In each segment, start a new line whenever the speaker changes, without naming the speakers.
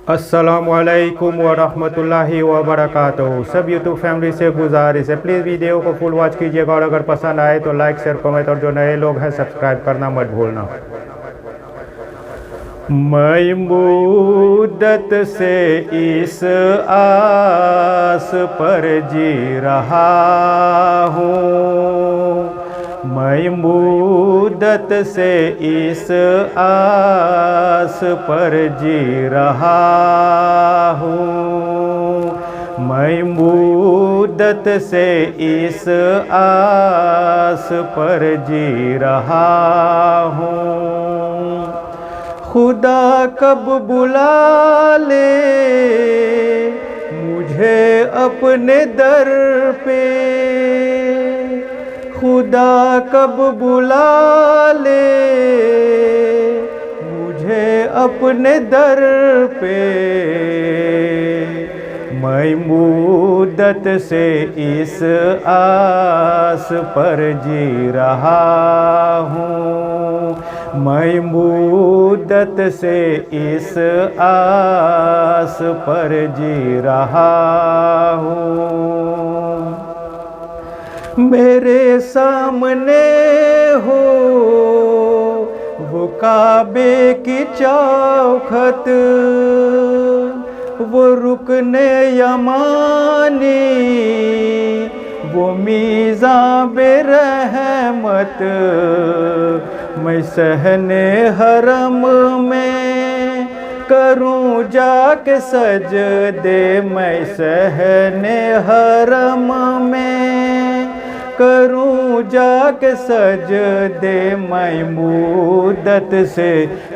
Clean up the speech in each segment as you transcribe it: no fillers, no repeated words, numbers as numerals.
अस्सलामुअलैकुम वरहमतुल्लाहि वबरकातुहू। सब यूट्यूब फैमिली से गुजारिश है, प्लीज़ वीडियो को फुल वॉच कीजिएगा और अगर पसंद आए तो लाइक शेयर कमेंट और जो नए लोग हैं सब्सक्राइब करना मत भूलना। मैं मुद्दत से इस आस पर जी रहा हूँ, मैं मुद्दत से इस आस पर जी रहा हूँ, मैं मुद्दत से इस आस पर जी रहा हूँ। खुदा कब बुला ले मुझे अपने दर पे, खुदा कब बुला ले मुझे अपने दर पे, मैं मुद्दत से इस आस पर जी रहा हूँ, मैं मुद्दत से इस आस पर जी रहा हूँ। मेरे सामने हो वो काबे की चौखट, वो रुकने यमानी, वो मीज़ां बेरहमत, मैं सहने हरम में करूं जाके सजदे, मैं सहने हरम में करूं जाके सजदे, मैं मुद्दत से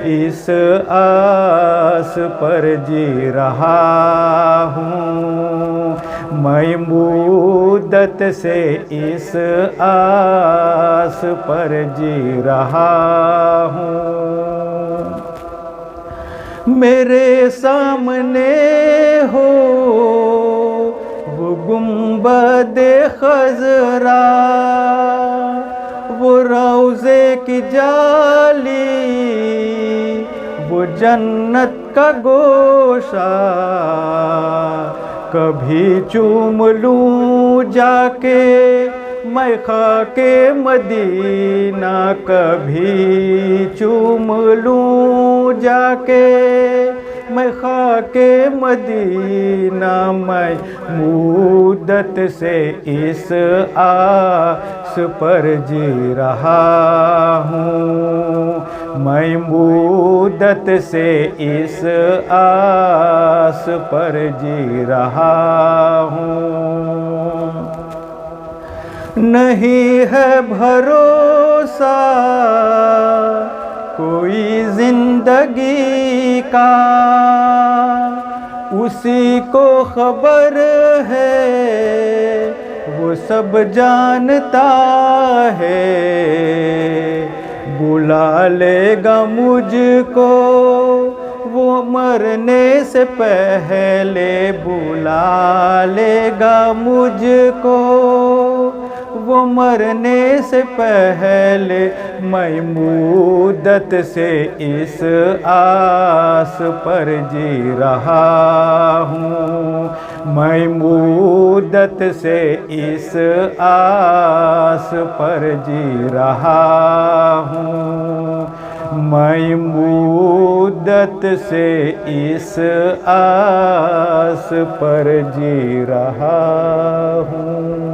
इस आस पर जी रहा हूँ, मैं मुद्दत से इस आस पर जी रहा हूँ। मेरे सामने हो वो गुंबदे खजरा, वो रोज़े की जाली, वो जन्नत का गोशा, कभी चूम लूँ जाके मैं खाके मदीना, कभी चूम लूँ जाके मैं खाके मदीना, मैं मुद्दत से इस आस पर जी रहा हूँ, मैं मुद्दत से इस आस पर जी रहा हूँ। नहीं है भरोसा कोई जिंदगी का, उसी को खबर है वो सब जानता है, बुला लेगा मुझको वो मरने से पहले, बुला लेगा मुझको वो मरने से पहले, मैं मुद्दत से इस आस पर जी रहा हूँ, मैं मुद्दत से इस आस पर जी रहा हूँ, मैं मुद्दत से इस आस पर जी रहा हूँ।